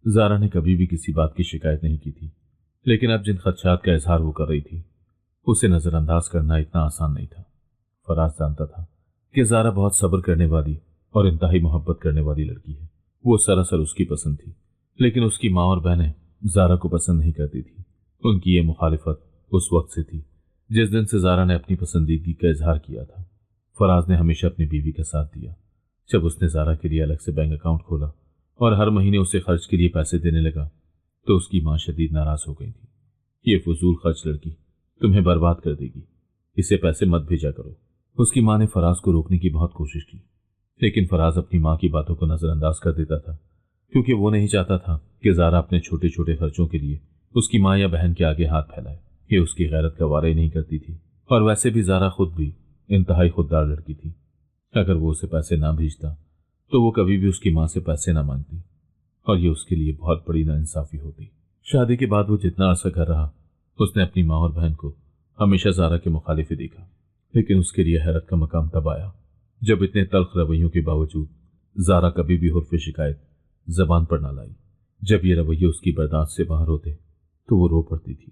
ज़ारा ने कभी भी किसी बात की शिकायत नहीं की थी, लेकिन अब जिन खदशात का इजहार वो कर रही थी उसे नज़रअंदाज करना इतना आसान नहीं था। फराज जानता था कि ज़ारा बहुत सब्र करने वाली और इंतहाई मोहब्बत करने वाली लड़की है। वो सरासर उसकी पसंद थी, लेकिन उसकी माँ और बहनें ज़ारा को पसंद नहीं करती थी। उनकी ये मुखालिफत उस वक्त से थी जिस दिन से ज़ारा ने अपनी पसंदीदगी का इजहार किया था। फराज ने हमेशा अपनी बीवी का साथ दिया। जब उसने ज़ारा के लिए अलग से बैंक अकाउंट खोला और हर महीने उसे खर्च के लिए पैसे देने लगा तो उसकी माँ शदीद नाराज़ हो गई थी। ये फजूल खर्च लड़की तुम्हें बर्बाद कर देगी, इसे पैसे मत भेजा करो। उसकी माँ ने फराज को रोकने की बहुत कोशिश की, लेकिन फराज अपनी माँ की बातों को नज़रअंदाज कर देता था, क्योंकि वो नहीं चाहता था कि ज़ारा अपने छोटे छोटे खर्चों के लिए उसकी माँ या बहन के आगे हाथ फैलाए। ये उसकी गैरत का वारा ही नहीं करती थी, और वैसे भी ज़ारा खुद भी इंतहाई खुददार लड़की थी। अगर वो उसे पैसे ना भेजता तो वो कभी भी उसकी माँ से पैसे ना मांगती, और ये उसके लिए बहुत बड़ी नाइंसाफ़ी होती। शादी के बाद वो जितना अरसा घर रहा उसने अपनी माँ और बहन को हमेशा ज़ारा के मुखालिफ ही देखा, लेकिन उसके लिए हैरत का मकाम तब आया जब इतने तल्ख रवैयों के बावजूद ज़ारा कभी भी हुर्फ़ शिकायत ज़बान पर ना लाई। जब ये रवैये उसकी बर्दाश्त से बाहर होते तो वो रो पड़ती थी,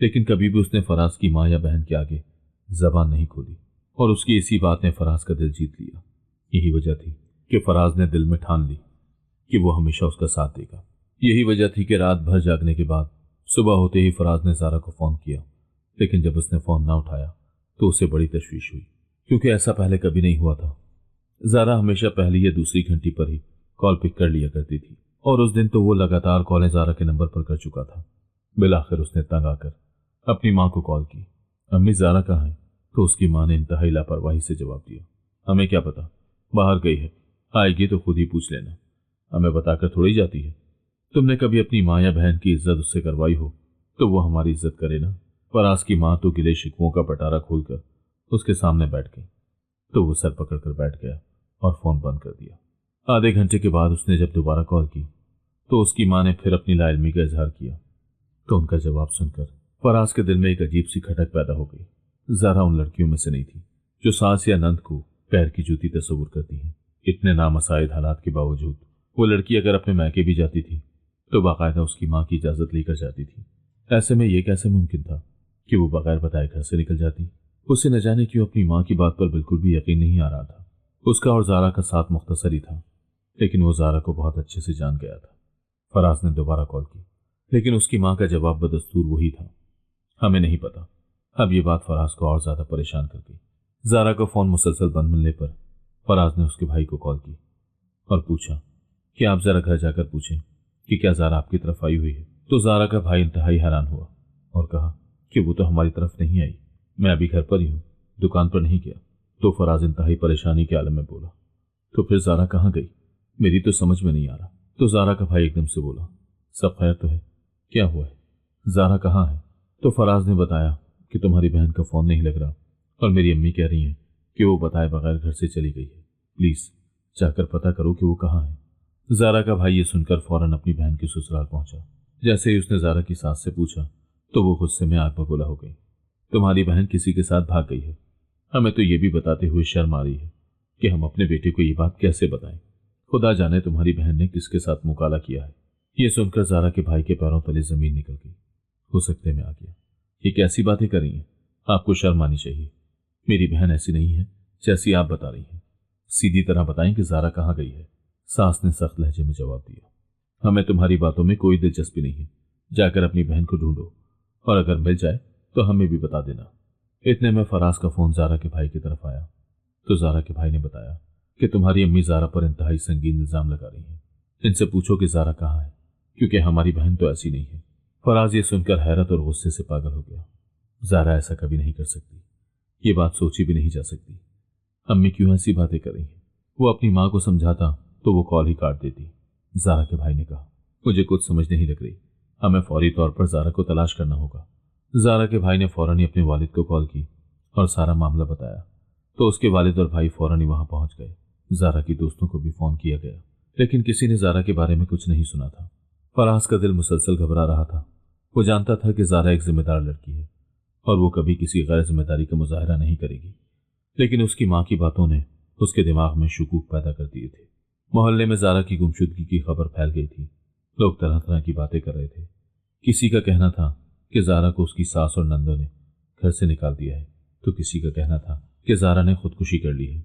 लेकिन कभी भी उसने फराज की माँ या बहन के आगे ज़बान नहीं खोली। और उसकी इसी बात ने फराज का दिल जीत लिया। यही वजह थी कि फराज ने दिल में ठान ली कि वो हमेशा उसका साथ देगा। यही वजह थी कि रात भर जागने के बाद सुबह होते ही फराज ने ज़ारा को फ़ोन किया, लेकिन जब उसने फ़ोन ना उठाया तो उसे बड़ी तशवीश हुई, क्योंकि ऐसा पहले कभी नहीं हुआ था। ज़ारा हमेशा पहली या दूसरी घंटी पर ही कॉल पिक कर लिया करती थी, और उस दिन तो वो लगातार कॉलें ज़ारा के नंबर पर कर चुका था। बिलाखिर उसने तंग आकर अपनी माँ को कॉल की। अम्मी ज़ारा कहाँ है? तो उसकी माँ ने इंतहाई लापरवाही से जवाब दिया, हमें क्या पता, बाहर गई है, आएगी तो खुद ही पूछ लेना, हमें बताकर थोड़ी जाती है। तुमने कभी अपनी माँ या बहन की इज्जत उससे करवाई हो तो वो हमारी इज्जत करे ना। फराज की माँ तो गिले शिकवों का पटारा खोलकर उसके सामने बैठ गई, तो वो सर पकड़कर बैठ गया और फोन बंद कर दिया। आधे घंटे के बाद उसने जब दोबारा कॉल की तो उसकी माँ ने फिर अपनी लाइल्मी का इजहार किया, तो उनका जवाब सुनकर फराज के दिल में एक अजीब सी खटक पैदा हो गई। ज़ारा उन लड़कियों में से नहीं थी जो सास या नंद को पैर की जूती तस्वुर करती हैं। इतने नामसाइद हालात के बावजूद वो लड़की अगर अपने मैके भी जाती थी तो बाकायदा उसकी माँ की इजाज़त लेकर जाती थी। ऐसे में यह कैसे मुमकिन था कि वो बगैर बताए घर से निकल जाती? उसे न जाने क्यों अपनी माँ की बात पर बिल्कुल भी यकीन नहीं आ रहा था। उसका और ज़ारा का साथ मुख्तसर ही था, लेकिन वो ज़ारा को बहुत अच्छे से जान गया था। फराज ने दोबारा कॉल की, लेकिन उसकी माँ का जवाब बदस्तूर वही था, हमें नहीं पता। अब ये बात फराज को और ज़्यादा परेशान कर गई। ज़ारा का फ़ोन मुसलसल बंद मिलने पर फराज ने उसके भाई को कॉल की और पूछा कि आप ज़रा घर जाकर पूछें कि क्या ज़ारा आपकी तरफ आई हुई है। तो ज़ारा का भाई इंतहाई हैरान हुआ और कहा कि वो तो हमारी तरफ नहीं आई, मैं अभी घर पर ही हूँ, दुकान पर नहीं गया। तो फराज इंतहाई परेशानी के आलम में बोला, तो फिर ज़ारा कहाँ गई? मेरी तो समझ में नहीं आ रहा। तो ज़ारा का भाई एकदम से बोला, सब खैर तो है? क्या हुआ है? ज़ारा कहाँ है? तो फराज ने बताया कि तुम्हारी बहन का फ़ोन नहीं लग रहा और मेरी अम्मी कह रही हैं कि वो बताए बगैर घर से चली गई है, प्लीज़ जाकर पता करो कि वो कहाँ है। ज़ारा का भाई ये सुनकर फौरन अपनी बहन के ससुराल पहुंचा। जैसे ही उसने ज़ारा की सास से पूछा तो वो गुस्से में आग बबूला हो गई। तुम्हारी बहन किसी के साथ भाग गई है, हमें तो ये भी बताते हुए शर्म आ रही है कि हम अपने बेटे को ये बात कैसे बताएं। खुदा जाने तुम्हारी बहन ने किसके साथ मुकाला किया है। ये सुनकर ज़ारा के भाई के पैरों तले जमीन निकल गई। हो सकते में आ गया, ये कैसी बातें कर रही हैं? आपको शर्म आनी चाहिए। मेरी बहन ऐसी नहीं है जैसी आप बता रही हैं। सीधी तरह बताएं कि ज़ारा कहाँ गई है। सास ने सख्त लहजे में जवाब दिया, हमें तुम्हारी बातों में कोई दिलचस्पी नहीं है, जाकर अपनी बहन को ढूंढो और अगर मिल जाए तो हमें भी बता देना। इतने में फराज का फ़ोन ज़ारा के भाई की तरफ आया तो ज़ारा के भाई ने बताया कि तुम्हारी अम्मी ज़ारा पर इंतहाई संगीन इल्ज़ाम लगा रही हैं। इनसे पूछो कि ज़ारा कहाँ है, क्योंकि हमारी बहन तो ऐसी नहीं है। फराज ये सुनकर हैरत और गुस्से से पागल हो गया। ज़ारा ऐसा कभी नहीं कर सकती, ये बात सोची भी नहीं जा सकती। अम्मी क्यों ऐसी बातें कर रही हैं? वो अपनी माँ को समझाता तो वो कॉल ही काट देती। ज़ारा के भाई ने कहा, मुझे कुछ समझ नहीं लग रही, हमें फौरी तौर पर ज़ारा को तलाश करना होगा। ज़ारा के भाई ने फौरन ही अपने वालिद को कॉल की और सारा मामला बताया, तो उसके वालिद और भाई फौरन ही वहां पहुंच गए। ज़ारा की दोस्तों को भी फ़ोन किया गया, लेकिन किसी ने ज़ारा के बारे में कुछ नहीं सुना था। फराज का दिल मुसलसल घबरा रहा था। वो जानता था कि ज़ारा एक जिम्मेदार लड़की है और वो कभी किसी गैर जिम्मेदारी का मुजाहरा नहीं करेगी, लेकिन उसकी माँ की बातों ने उसके दिमाग में शुकूक पैदा कर दिए थे। मोहल्ले में ज़ारा की गुमशुदगी की खबर फैल गई थी। लोग तरह तरह की बातें कर रहे थे। किसी का कहना था कि ज़ारा को उसकी सास और नंदों ने घर से निकाल दिया है, तो किसी का कहना था कि ज़ारा ने खुदकुशी कर ली है।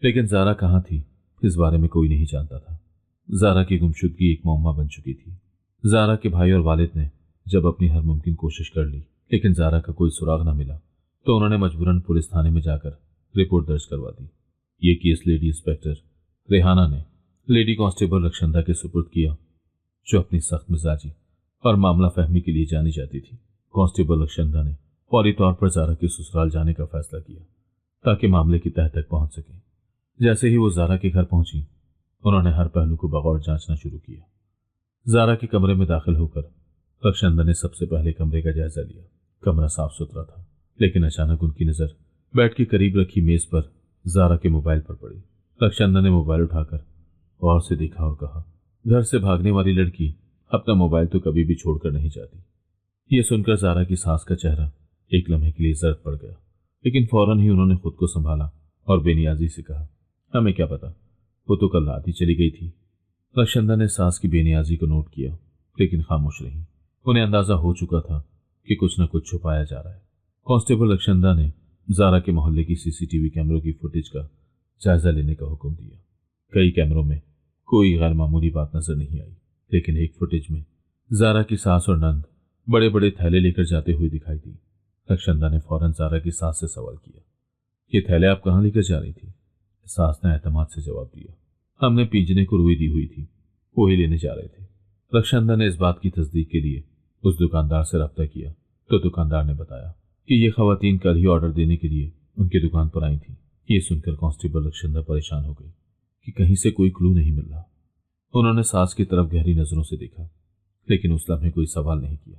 लेकिन ज़ारा कहाँ थी, इस बारे में कोई नहीं जानता था। ज़ारा की गुमशुदगी एक मुअम्मा बन चुकी थी। ज़ारा के भाई और वालिद ने जब अपनी हर मुमकिन कोशिश कर ली, लेकिन ज़ारा का कोई सुराग न मिला, तो उन्होंने मजबूरन पुलिस थाने में जाकर रिपोर्ट दर्ज करवा दी। ये केस लेडी इंस्पेक्टर रेहाना ने लेडी कांस्टेबल रक्षंदा के सुपुर्द किया, जो अपनी सख्त मिजाजी और मामला फहमी के लिए जानी जाती थी। कांस्टेबल रक्षंदा ने फौरी तौर पर ज़ारा के ससुराल जाने का फैसला किया ताकि मामले की तह तक पहुंच सके। जैसे ही वो ज़ारा के घर पहुंची, उन्होंने हर पहलू को बगौर जांचना शुरू किया। ज़ारा के कमरे में दाखिल होकर रक्षंदा ने सबसे पहले कमरे का जायजा लिया। कमरा साफ सुथरा था, लेकिन अचानक उनकी नज़र बेड के करीब रखी मेज पर ज़ारा के मोबाइल पर पड़ी। रक्षंदा ने मोबाइल उठाकर गौर से देखा और कहा, घर से भागने वाली लड़की अपना मोबाइल तो कभी भी छोड़कर नहीं जाती। ये सुनकर ज़ारा की सास का चेहरा एक लम्हे के लिए जर्द पड़ गया, लेकिन फौरन ही उन्होंने खुद को संभाला और बेनियाजी से कहा, हमें क्या पता, वो तो कल रात ही चली गई थी। रक्षंदा ने सास की बेनियाजी को नोट किया, लेकिन खामोश रही। उन्हें अंदाजा हो चुका था कि कुछ न कुछ छुपाया जा रहा है। कांस्टेबल रक्षंदा ने زارا کے محلے کی CCTV کیمروں کی فوٹیج کا جائزہ لینے کا حکم دیا۔ کئی کیمروں میں کوئی غیر معمولی بات نظر نہیں آئی، لیکن ایک فوٹیج میں زارا کی ساس اور نند بڑے بڑے تھیلے لے کر جاتے ہوئے دکھائی دی۔ رخشندہ نے فوراً زارا کی ساس سے سوال کیا، یہ تھیلے آپ کہاں لے کر جا رہی تھی؟ ساس نے اعتماد سے جواب دیا، ہم نے پیجنے کو روئی دی ہوئی تھی، وہی لینے جا رہے تھے۔ رخشندہ نے اس بات کی تصدیق کے لیے اس دکاندار سے رابطہ کیا تو دکاندار نے بتایا کہ یہ خواتین کل ہی آرڈر دینے کے لیے ان کی دکان پر آئی تھیں۔ یہ سن کر کانسٹیبل رخشندہ پریشان ہو گئی کہ کہیں سے کوئی کلو نہیں مل رہا۔ انہوں نے ساس کی طرف گہری نظروں سے دیکھا، لیکن اس لمحے کوئی سوال نہیں کیا۔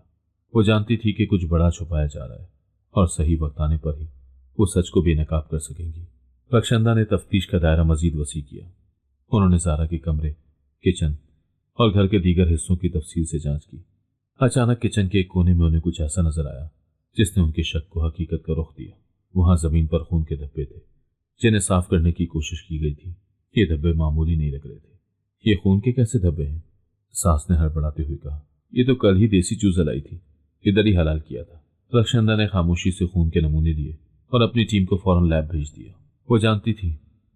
وہ جانتی تھی کہ کچھ بڑا چھپایا جا رہا ہے اور صحیح وقت آنے پر ہی وہ سچ کو بے نقاب کر سکیں گی۔ رخشندہ نے تفتیش کا دائرہ مزید وسیع کیا۔ انہوں نے زارا کے کمرے، کچن اور گھر کے دیگر حصوں کی تفصیل سے جانچ کی۔ اچانک کچن کے ایک کونے میں انہیں کچھ ایسا نظر آیا جس نے ان کے شک کو حقیقت کا رخ دیا۔ وہاں زمین پر خون کے دھبے تھے جنہیں صاف کرنے کی کوشش کی گئی تھی۔ یہ دھبے معمولی نہیں لگ رہے تھے۔ یہ خون کے کیسے دھبے ہیں؟ ساس نے ہڑبڑاتے ہوئے کہا، یہ تو کل ہی دیسی چوزہ لائی تھی، ادھر ہی حلال کیا تھا۔ رخشندہ نے خاموشی سے خون کے نمونے لیے اور اپنی ٹیم کو فوراً لیب بھیج دیا۔ وہ جانتی تھی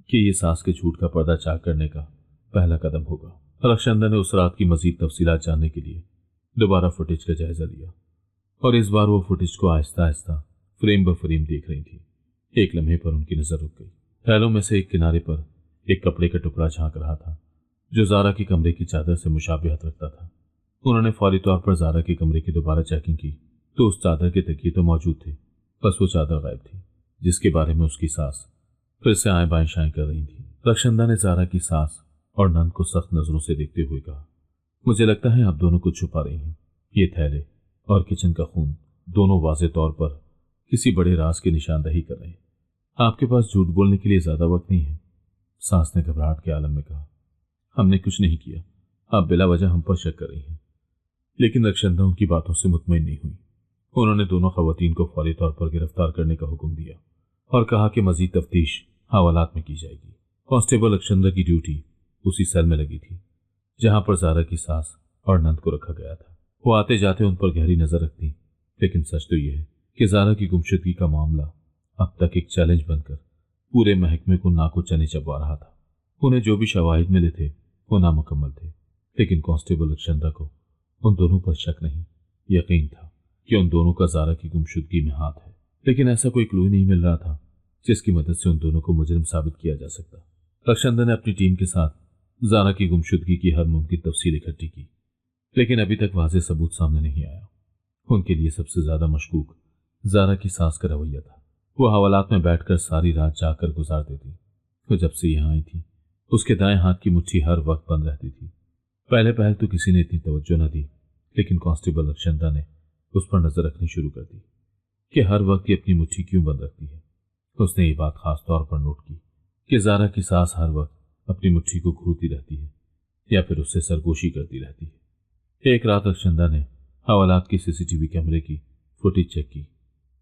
کہ یہ ساس کے جھوٹ کا پردہ چاک کرنے کا پہلا قدم ہوگا۔ رخشندہ نے اس رات کی مزید تفصیلات جاننے کے لیے دوبارہ فوٹیج کا جائزہ لیا، اور اس بار وہ فوٹیج کو آہستہ آہستہ فریم بہ فریم دیکھ رہی تھی۔ ایک لمحے پر ان کی نظر رک گئی۔ تھیلوں میں سے ایک کنارے پر ایک کپڑے کا ٹکڑا جھانک رہا تھا جو زارا کے کمرے کی چادر سے مشابہت رکھتا تھا۔ انہوں نے فوری طور پر زارا کے کمرے کی دوبارہ چیکنگ کی تو اس چادر کے تکیے تو موجود تھے، بس وہ چادر غائب تھی جس کے بارے میں اس کی ساس پھر سے آئیں بائیں شائیں کر رہی تھی۔ رخشندہ نے زارا کی ساس اور نند کو سخت نظروں سے دیکھتے ہوئے کہا، مجھے لگتا ہے آپ دونوں کچھ چھپا رہی ہیں۔ یہ تھیلے اور کچن کا خون دونوں واضح طور پر کسی بڑے راز کی نشاندہی کر رہے ہیں۔ آپ کے پاس جھوٹ بولنے کے لیے زیادہ وقت نہیں ہے، ساس نے گھبراہٹ کے عالم میں کہا۔ ہم نے کچھ نہیں کیا، آپ بلا وجہ ہم پر شک کر رہی ہیں۔ لیکن رخشندہ ان کی باتوں سے مطمئن نہیں ہوئی۔ انہوں نے دونوں خواتین کو فوری طور پر گرفتار کرنے کا حکم دیا اور کہا کہ مزید تفتیش حوالات میں کی جائے گی۔ کانسٹیبل رخشندہ کی ڈیوٹی اسی سیل میں لگی تھی جہاں پر زارا کی ساس اور نند کو رکھا گیا تھا۔ وہ آتے جاتے ان پر گہری نظر رکھتی، لیکن سچ تو یہ ہے کہ زارا کی گمشدگی کا معاملہ اب تک ایک چیلنج بن کر پورے محکمے کو ناکو چنے چبوا رہا تھا۔ انہیں جو بھی شواہد ملے تھے وہ نامکمل تھے، لیکن کانسٹیبل رخشندہ کو ان دونوں پر شک نہیں، یقین تھا کہ ان دونوں کا زارا کی گمشدگی میں ہاتھ ہے۔ لیکن ایسا کوئی کلو نہیں مل رہا تھا جس کی مدد سے ان دونوں کو مجرم ثابت کیا جا سکتا۔ رخشندہ نے اپنی ٹیم کے ساتھ زارا کی گمشدگی کی ہر ممکن تفصیل اکٹھی کی، لیکن ابھی تک واضح ثبوت سامنے نہیں آیا۔ ان کے لیے سب سے زیادہ مشکوک زارا کی ساس کا رویہ تھا۔ وہ حوالات میں بیٹھ کر ساری رات جاگ کر گزار دیتی۔ وہ جب سے یہاں آئی تھی اس کے دائیں ہاتھ کی مٹھی ہر وقت بند رہتی تھی۔ پہلے تو کسی نے اتنی توجہ نہ دی، لیکن کانسٹیبل رخشندہ نے اس پر نظر رکھنی شروع کر دی کہ ہر وقت یہ اپنی مٹھی کیوں بند رکھتی ہے۔ اس نے یہ بات خاص طور پر نوٹ کی کہ زارا کی ساس ہر وقت اپنی مٹھی کو گھورتی رہتی ہے یا پھر اس سے سرگوشی کرتی رہتی ہے۔ ایک رات رخشندہ نے حوالات کی CCTV کیمرے کی فوٹیج چیک کی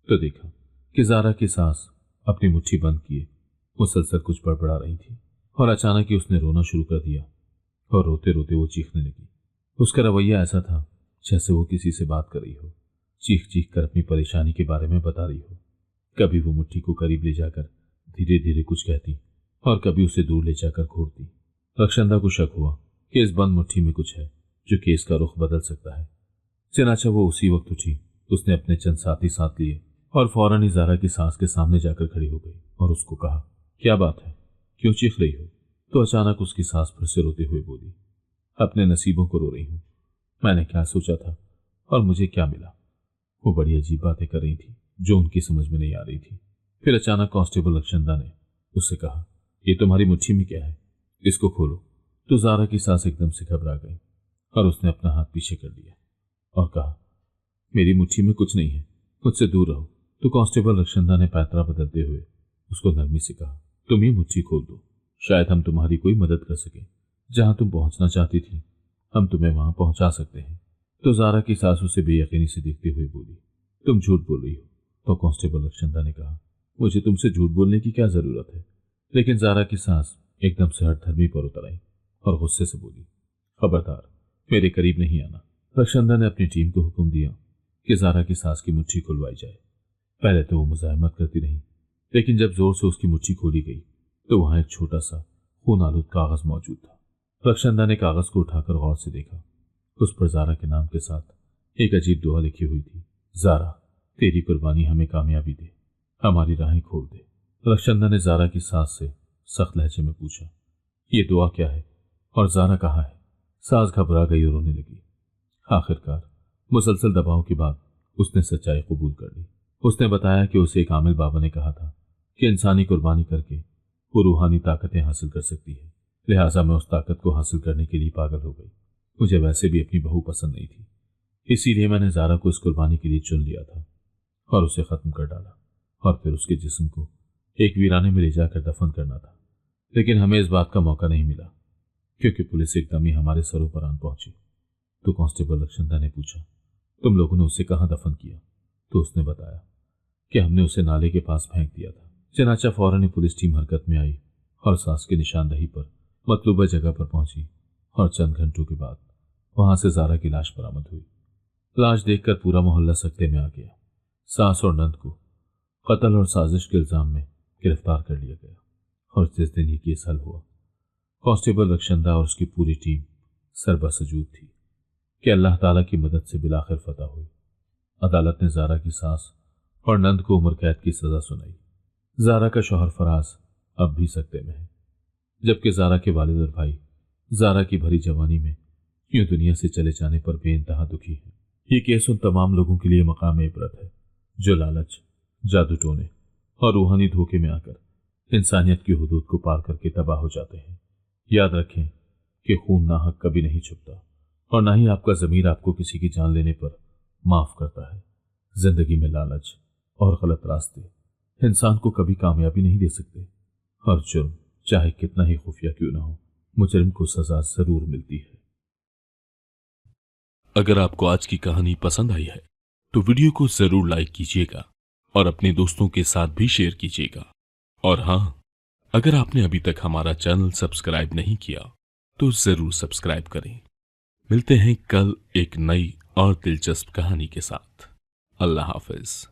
تو دیکھا کہ زارا کی ساس اپنی مٹھی بند کیے مسلسل کچھ بڑبڑا رہی تھی، اور اچانک ہی اس نے رونا شروع کر دیا اور روتے روتے وہ چیخنے لگی۔ اس کا رویہ ایسا تھا جیسے وہ کسی سے بات کر رہی ہو، چیخ چیخ کر اپنی پریشانی کے بارے میں بتا رہی ہو۔ کبھی وہ مٹھی کو قریب لے جا کر دھیرے دھیرے کچھ کہتی اور کبھی اسے دور لے جا کر گھورتی۔ رخشندہ کو شک ہوا کہ اس بند مٹھی میں کچھ ہے جو کیس کا رخ بدل سکتا ہے۔ چنانچہ وہ اسی وقت اٹھی، اس نے اپنے چند ساتھی ساتھ لیے اور فوراً ہی زارا کی ساس کے سامنے جا کر کھڑی ہو گئی اور اس کو کہا، کیا بات ہے، کیوں چیخ رہی ہو؟ تو اچانک اس کی ساس پھر سے روتے ہوئے بولی، اپنے نصیبوں کو رو رہی ہوں، میں نے کیا سوچا تھا اور مجھے کیا ملا۔ وہ بڑی عجیب باتیں کر رہی تھی جو ان کی سمجھ میں نہیں آ رہی تھی۔ پھر اچانک کانسٹیبل رخشندہ نے اس سے کہا، یہ تمہاری مٹھی میں کیا ہے، اس کو کھولو۔ تو زارا کی ساس ایک دم سے گھبرا گئی اور اس نے اپنا ہاتھ پیچھے کر لیا اور کہا، میری مٹھی میں کچھ نہیں ہے، مجھ سے دور رہو۔ تو کانسٹیبل رخشندہ نے پیترا بدلتے ہوئے اس کو نرمی سے کہا، تم ہی مٹھی کھول دو، شاید ہم تمہاری کوئی مدد کر سکیں، جہاں تم پہنچنا چاہتی تھی ہم تمہیں وہاں پہنچا سکتے ہیں۔ تو زارا کی ساس اسے بے یقینی سے دیکھتے ہوئے بولی، تم جھوٹ بول رہی ہو۔ تو کانسٹیبل رخشندہ نے کہا، مجھے تم سے جھوٹ بولنے کی کیا ضرورت ہے؟ لیکن زارا کی ساس ایک دم سے ہٹ دھرمی پر اتر آئی اور غصے سے بولی، خبردار، میرے قریب نہیں آنا۔ رخشندہ نے اپنی ٹیم کو حکم دیا کہ زارا کی ساس کی مٹھی کھلوائی جائے۔ پہلے تو وہ مزاحمت کرتی رہی، लेकिन जब जोर से उसकी मुट्ठी खोली गई तो वहां एक छोटा सा खून आलूद कागज मौजूद था। रक्षंदा ने कागज को उठाकर गौर से देखा। उस पर जारा के नाम के साथ एक अजीब दुआ लिखी हुई थी। जारा, तेरी कुर्बानी हमें कामयाबी दे, हमारी राहें खोल दे। रक्षंदा ने जारा की सास से सख्त लहजे में पूछा, ये दुआ क्या है और जारा कहाँ है? सास घबरा गई और रोने लगी। आखिरकार मुसलसल दबाव के बाद उसने सच्चाई कबूल कर ली। उसने बताया कि उसे एक आमिल बाबा ने कहा था कि इंसानी कुर्बानी करके वो रूहानी ताकतें हासिल कर सकती है, लिहाजा मैं उस ताकत को हासिल करने के लिए पागल हो गई। मुझे वैसे भी अपनी बहू पसंद नहीं थी, इसीलिए मैंने जारा को इस कुर्बानी के लिए चुन लिया था और उसे खत्म कर डाला और फिर उसके जिस्म को एक वीराने में ले जाकर दफन करना था। लेकिन हमें इस बात का मौका नहीं मिला क्योंकि पुलिस एकदम ही हमारे सरों पर आन पहुंची। तो कांस्टेबल रक्षंदा ने पूछा, तुम लोगों ने उसे कहाँ दफन किया? तो उसने बताया कि हमने उसे नाले के पास फेंक दिया था। चनाचा फौरन ही पुलिस टीम हरकत में आई और सास की निशानदही पर मतलूबा जगह पर पहुंची और चंद घंटों के बाद वहां से जारा की लाश बरामद हुई। लाश देखकर पूरा मोहल्ला सकते में आ गया। सास और नंद को कत्ल और साजिश के इल्जाम में गिरफ्तार कर लिया गया और जिस दिन ये केस हल हुआ, कांस्टेबल रक्षंदा और उसकी पूरी टीम सरबसजूद थी कि अल्लाह ताला की मदद से बिलाखिर फतह हुई। अदालत ने जारा की सास और नंद को उम्र कैद की सजा सुनाई। जारा का शौहर फराज अब भी सकते में है, जबकि जारा के वालिद और भाई जारा की भरी जवानी में यूं दुनिया से चले जाने पर बेइंतहा दुखी है। ये केस उन तमाम लोगों के लिए मकाम इबरत है जो लालच, जादू टोने और रूहानी धोखे में आकर इंसानियत की हुदूद को पार करके तबाह हो जाते हैं। याद रखें कि खून नाहक कभी नहीं छुपता और ना ही आपका ज़मीर आपको किसी की जान लेने पर माफ करता है। जिंदगी में लालच और गलत रास्ते इंसान को कभी कामयाबी नहीं दे सकते और जुर्म चाहे कितना ही खुफिया क्यों ना हो, मुजरिम को सजा जरूर मिलती है। अगर आपको आज की कहानी पसंद आई है तो वीडियो को जरूर लाइक कीजिएगा और अपने दोस्तों के साथ भी शेयर कीजिएगा। और हाँ, अगर आपने अभी तक हमारा चैनल सब्सक्राइब नहीं किया तो जरूर सब्सक्राइब करें। मिलते हैं कल एक नई और दिलचस्प कहानी के साथ। अल्लाह हाफिज।